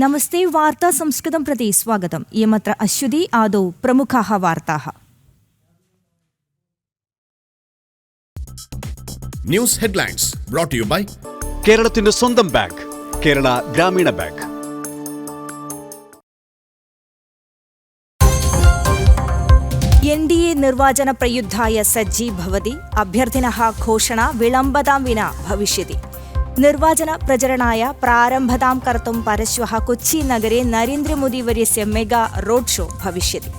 नमस्ते वार्ता संस्कृतं प्रति स्वागतम्। इयमत्र अश्वती आदौ प्रमुखाः वार्ताः। News headlines brought to you by കേരളത്തിന്റെ സ്വന്തം ബാങ്ക് കേരള ഗ്രാമീണ ബാങ്ക്. NDA निर्वाचन प्रयुद्धाय सज्जी भवति। अभ्यर्थिनः घोषणा विलम्बतां विना भविष्यति। निर्वाचन प्रचरणाय प्रारम्भतां कर्तुं परश्वः कोच्चि नगरे नरेन्द्रमोदीवर्यस्य मेगा रोड शो भविष्यति।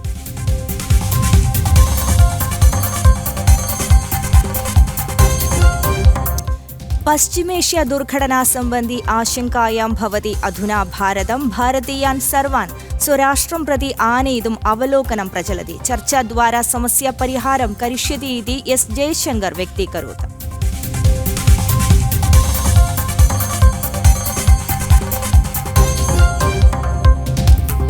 पश्चिमेष्या दुर्घटना सम्बन्धी आशंकायां भवति अधुना भारतं भारतीयान् सर्वान् स्वराष्ट्रं प्रति आनयितुम् अवलोकनं प्रचलति। चर्चाद्वारा समस्या परिहारं करिष्यति इति एस् जयशङ्कर व्यक्तीकरोत्।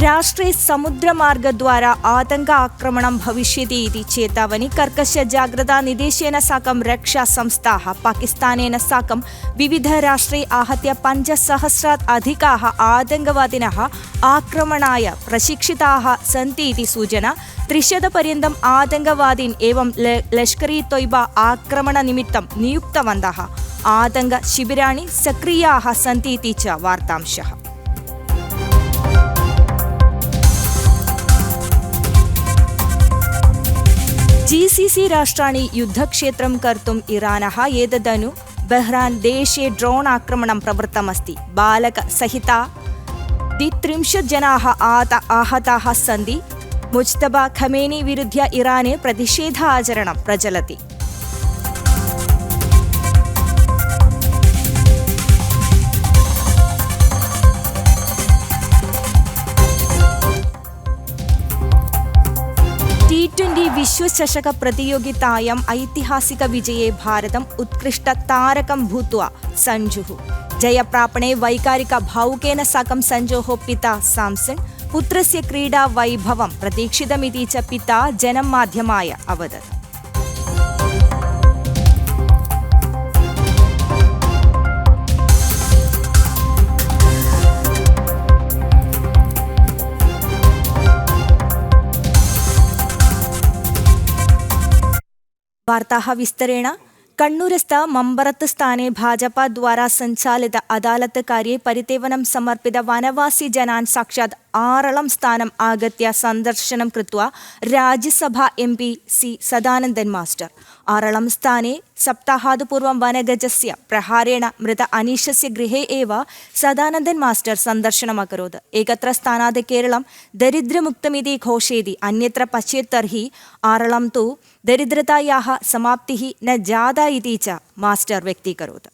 राष्ट्रे समुद्रमार्गद्वारा आतंक आक्रमणं भविष्यति इति चेतावनी। कर्कश जाग्रता निर्देशेन साकं रक्षा संस्थाः पाकिस्तानेन साकं विविध राष्ट्रे आहत्य 5,000 अधिकाः आतङ्कवादिनः आक्रमणाय प्रशिक्षिताः सन्ति इति सूचना। 300 पर्यन्तम् आतङ्कवादीन् एवं लश्करी तोयबा आक्रमणनिमित्तं नियुक्तवन्तः आतङ्क शिबिराणि सक्रियाः सन्ति इति च वार्तांशः। GCC राष्ट्राणि युद्धक्षेत्रं कर्तुम् इरानः एतदनु बह्रान् देशे ड्रोन् आक्रमणं प्रवृत्तमस्ति। बालकसहिता 30 जनाः आहताः सन्ति। मुज्तबा खमेनी विरुद्ध्य इराने प्रतिषेधाचरणं प्रचलति। T20 विश्वचषक प्रतियोगितायाम् ऐतिहासिक विजये भारतम् उत्कृष्ट तारकं भूत्वा सञ्जुः। जयप्रापणे वैकारिक भावुकेन साकं सञ्जोः पिता साम्सन् पुत्रस्य क्रीडा वैभवं प्रतीक्षितमिति च पिता जनमाध्यमाय अवदत्। वार्ताः विस्तरेण। कण्णूरस्थ मम्बरत् स्थाने भाजपा द्वारा सञ्चालित अदालत् कार्ये परितेवनं समर्पित वनवासी जनान् साक्षात् आरळं स्थानम् आगत्य सन्दर्शनं कृत्वा राज्यसभा MP C सदानन्दन् मास्टर् आरळं स्थाने सप्ताहात् पूर्वं वनगजस्य प्रहारेण मृत अनीशस्य गृहे एव सदानन्दन् मास्टर् सन्दर्शनम् अकरोत्। एकत्र स्थानात् केरलं दरिद्रमुक्तमिति घोषयति अन्यत्र पश्येत् तर्हि आरळं तु दरिद्रतायाः समाप्तिः न जाता इति च मास्टर् व्यक्तीकरोत्।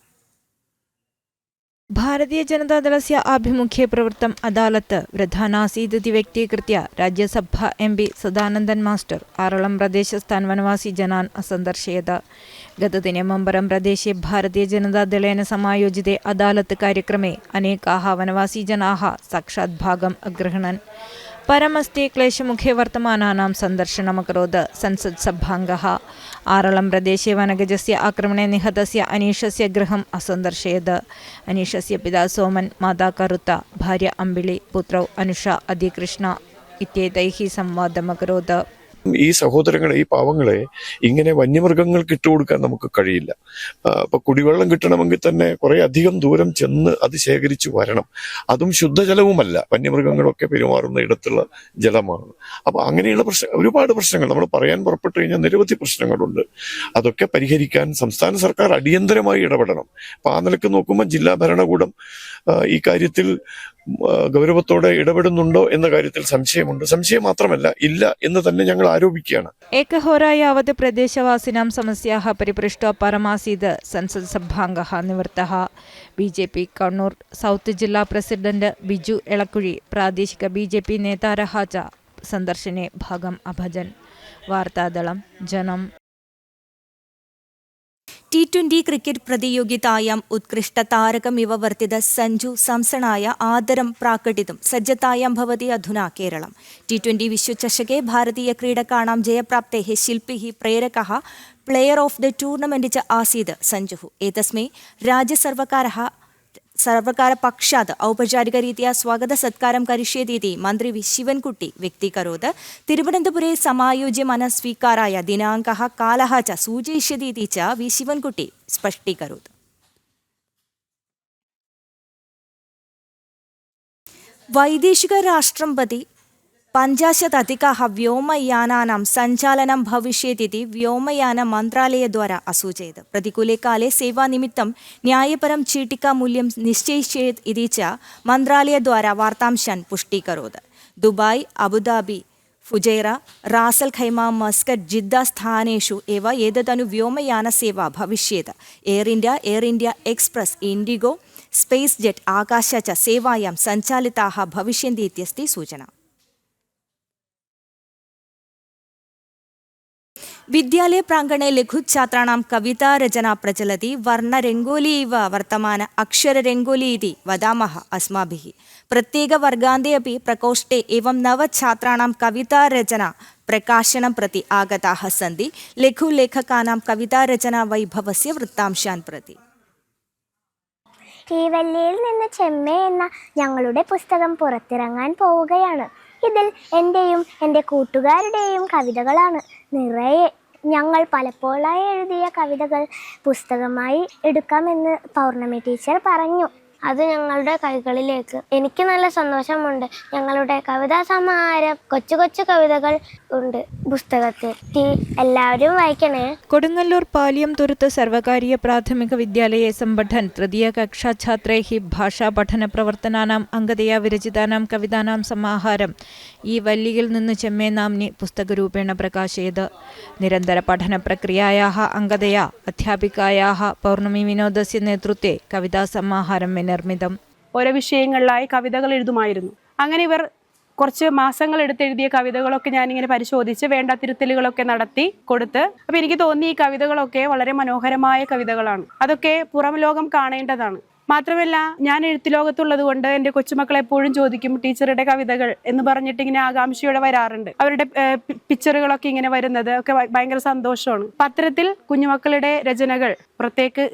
भारतीय जनतादलस्य आभिमुख्ये प्रवृत्तम् अदालत् वृद्धानासीत् इति व्यक्तीकृत्य राज्यसभा MP सदानन्दन् मास्टर् आरळं प्रदेशस्थान् वनवासी जनान् असन्दर्शयत्। गतदिने मम्बरं प्रदेशे भारतीय जनतादलेन समायोजिते अदालत् कार्यक्रमे अनेकाः वनवासी जनाः साक्षात् भागम् अगृह्णन्। परमस्ते क्लेशमुखे वर्तमानानां सन्दर्शनमकरोत्। संसत्सभाङ्गः आरळं प्रदेशे वनगजस्य आक्रमणे निहतस्य अनीशस्य गृहम् असन्दर्शयत्। अनीशस्य पिता सोमन्, माता करुता, भार्या अम्बिळि, पुत्रौ अनुषा, अधिकृष्ण इत्येतैः संवादमकरोत्। ഈ സഹോദരങ്ങളെ ഈ പാവങ്ങളെ ഇങ്ങനെ വന്യമൃഗങ്ങൾക്ക് ഇട്ടുകൊടുക്കാൻ നമുക്ക് കഴിയില്ല. അപ്പൊ കുടിവെള്ളം കിട്ടണമെങ്കിൽ തന്നെ കുറെ അധികം ദൂരം ചെന്ന് അത് ശേഖരിച്ചു വരണം. അതും ശുദ്ധജലവുമല്ല, വന്യമൃഗങ്ങളൊക്കെ പെരുമാറുന്ന ഇടത്തുള്ള ജലമാണ്. അപ്പൊ അങ്ങനെയുള്ള ഒരുപാട് പ്രശ്നങ്ങൾ നമ്മൾ പറയാൻ പുറപ്പെട്ടു കഴിഞ്ഞാൽ നിരവധി പ്രശ്നങ്ങളുണ്ട്. അതൊക്കെ പരിഹരിക്കാൻ സംസ്ഥാന സർക്കാർ അടിയന്തരമായി ഇടപെടണം. അപ്പൊ ആ നിലക്ക് നോക്കുമ്പോൾ ജില്ലാ ഭരണകൂടം ഈ കാര്യത്തിൽ ഗൗരവത്തോടെ ഇടപെടുന്നുണ്ടോ എന്ന കാര്യത്തിൽ സംശയമുണ്ട്. സംശയം മാത്രമല്ല, ഇല്ല എന്ന് തന്നെ ഞങ്ങൾ ആരോപിക്കുകയാണ്. एकहोरा यावत् प्रदेशवासिनां समस्याः परिपृष्ट्वा परमासीत् संसत्सभाङ्गः निवृत्तः। BJP कण्णूर् सौत् जिल्ला प्रेसिडेण्ट् बिजु एळकुळि प्रादेशिक BJP नेतारः च सन्दर्शने भागम् अभजन्। वार्तादलं जनम्। T20 क्रिकेट् प्रतियोगितायाम् उत्कृष्टतारकमिव वर्तित सञ्जु साम्सणाय आदरं प्राकटितुं सज्जतायां भवति अधुना केरളം। T20 विश्वचषके भारतीयक्रीडकाणां जयप्राप्तेः शिल्पिः प्रेरकः प्लेयर् ऑफ द टूर्नमेण्ट् च आसीत् सञ्जुः। एतस्मै राज्यसर्वकारः सर्वकारपक्षात् औपचारिकरीत्या स्वागतसत्कारं करिष्यतीति मन्त्री वि शिवन्कुट्टी व्यक्तीकरोत्। तिरुवनन्तपुरे समायोज्यमानस्वीकाराय दिनाङ्कः कालः च सूचयिष्यतीति च वि शिवन्कुट्टी स्पष्टीकरोत्। वैदेशिकराष्ट्रपति 50 व्योमयानानां सञ्चालनं भविष्यतीति व्योमयानमन्त्रालयद्वारा असूचयत्। प्रतिकूले काले सेवानिमित्तं न्यायपरं चीटिकामूल्यं निश्चयिष्येत् इति च मन्त्रालयद्वारा वार्तांशान् पुष्टीकरोत्। Dubai, Abu Dhabi, Fujairah, Ras al Khaimah, Muscat, Jeddah स्थानेषु एव एतदनु व्योमयानसेवा भविष्येत्। Air India Express, IndiGo, SpiceJet, Akasa च सेवायां सञ्चालिताः भविष्यन्ति इत्यस्ति सूचना। विद्यालय प्राङ्गणे लघुछात्राणां कवितारचना प्रचलति। वर्णरङ्गोली इव वर्तमान अक्षररङ्गोली इति वदामः अस्माभिः। प्रत्येकवर्गान्ते अपि प्रकोष्ठे एवं नवछात्राणां कवितारचना प्रकाशनं प्रति आगताः सन्ति। लघुलेखकानां कवितारचना वैभवस्य वृत्तांशान् प्रति ശ്രീവല്ലിയിൽ നിന്ന് ചെമ്മേ എന്ന ഞങ്ങളുടെ പുസ്തകം പുറത്തിറങ്ങാൻ പോവുകയാണ്. ഇതിൽ എൻ്റെയും എൻ്റെ കൂട്ടുകാരുടെയും കവിതകളാണ് നിറയെ. ഞങ്ങൾ പലപ്പോഴായി എഴുതിയ കവിതകൾ പുസ്തകമായി എടുക്കാമെന്ന് പൗർണമി ടീച്ചർ പറഞ്ഞു. അത് ഞങ്ങളുടെ കൈകളിലേക്ക്. എനിക്ക് നല്ല സന്തോഷമുണ്ട്. ഞങ്ങളുടെ കവിതാ സമാഹാരം കൊച്ചു കൊച്ചു കവിതകൾ ഉണ്ട് പുസ്തകത്തിൽ. എല്ലാവരും വായിക്കണേ. കൊടുങ്ങല്ലൂർ പാലിയം തുരുത്ത് സർവകാരീയ പ്രാഥമിക വിദ്യാലയെ सम्बद्धन् तृतीयकक्षाछात्रैः भाषापठनप्रवर्तनानाम् अङ्गतया विरचितानां कवितानां समाहारम् ഈ വല്ലിയിൽ നിന്ന് ചെമ്മേ നാംനി പുസ്തകരൂപേണ പ്രകാശയത്. നിരന്തരപഠനപ്രക്രിയായാः അംഗതയാ അധ്യാപികായാः പൗർണമി വിനോദस्य നേതൃത്വേ കവിതാസമാഹാരം വിനിർമ്മിതം. ഓരോ വിഷയങ്ങളിലായി കവിതകൾ എഴുതുമായിരുന്നു. അങ്ങനെ ഇവർ കുറച്ച് മാസങ്ങൾ എടുത്തെഴുതിയ കവിതകളൊക്കെ ഞാനിങ്ങനെ പരിശോധിച്ച് വേണ്ട തിരുത്തലുകളൊക്കെ നടത്തി കൊടുത്ത്. അപ്പോൾ എനിക്ക് തോന്നി ഈ കവിതകളൊക്കെ വളരെ മനോഹരമായ കവിതകളാണ്. അതൊക്കെ പുറം ലോകം കാണേണ്ടതാണ്. മാത്രമല്ല, ഞാൻ എഴുത്ത് ലോകത്തുള്ളത് കൊണ്ട് എൻ്റെ കൊച്ചുമക്കൾ എപ്പോഴും ചോദിക്കും ടീച്ചറുടെ കവിതകൾ എന്ന് പറഞ്ഞിട്ട് ഇങ്ങനെ ആകാംക്ഷയോടെ വരാറുണ്ട്. അവരുടെ പിക്ചറുകളൊക്കെ ഇങ്ങനെ വരുന്നത് ഒക്കെ ഭയങ്കര സന്തോഷമാണ്. പത്രത്തിൽ കുഞ്ഞുമക്കളുടെ രചനകൾ പുറത്തേക്ക്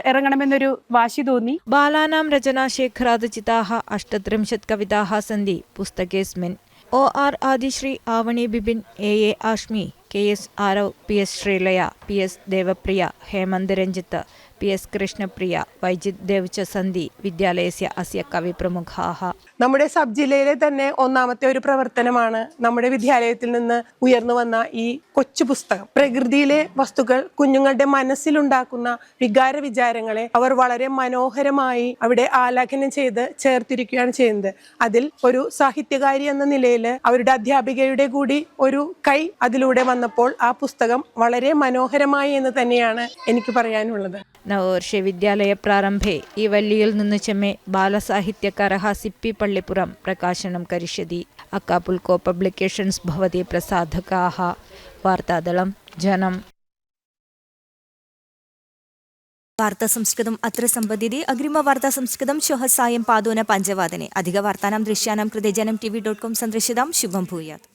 ഇറങ്ങണമെന്നൊരു വാശി തോന്നി. ബാലാനാം രചനാശേഖരാത് ചിതാः 38 കവിതാः സന്തി പുസ്തകേസ്മിन्. OR Adishree, Avani Bipin, AA Ashmi, KS Aarav, PS Sreelaya, PS Devapriya, Hemant Ranjith, PS Krishnapriya, വൈജിത് Dev ച സന്തി വിദ്യാലയസ്യ അസ്യ കവി പ്രമുഖാः. നമ്മുടെ സബ് ജില്ലയിലെ തന്നെ ഒന്നാമത്തെ ഒരു പ്രവർത്തനമാണ് നമ്മുടെ വിദ്യാലയത്തിൽ നിന്ന് ഉയർന്നു വന്ന ഈ കൊച്ചു പുസ്തകം. പ്രകൃതിയിലെ വസ്തുക്കൾ കുഞ്ഞുങ്ങളുടെ മനസ്സിലുണ്ടാക്കുന്ന വികാര വിചാരങ്ങളെ അവർ വളരെ മനോഹരമായി അവിടെ ആലാഖനം ചെയ്ത് ചേർത്തിരിക്കുകയാണ് ചെയ്യുന്നത്. അതിൽ ഒരു സാഹിത്യകാരി എന്ന നിലയിൽ അവരുടെ അധ്യാപികയുടെ കൂടി ഒരു കൈ അതിലൂടെ വന്നപ്പോൾ ആ പുസ്തകം വളരെ മനോഹരമായി എന്ന് തന്നെയാണ് എനിക്ക് പറയാനുള്ളത്. നവവർഷ വിദ്യാലയ പ്രാരംഭേ ഈ വല്ലിയിൽ നിന്ന് ചെമ്മേ ബാലസാഹിത്യകാരः സിപ്പി പള്ളിപ്പുറം പ്രകാശനം കരിഷ്യതി. അക്കാപുൽക്കോ പബ്ലിക്കേഷൻസ് ഭവതി പ്രസാധകാः. വാർത്താദളം ജനം. വാർത്താ സംസ്കൃതം അത്ര सम्पद्यते. अग्रिमवार्ता संस्कृतं श्वः सायं 5:05 अधिकवार्तानां दृश्यानां कृते जनम् tv.com सन्दर्श्यतां. शुभं भूयात्.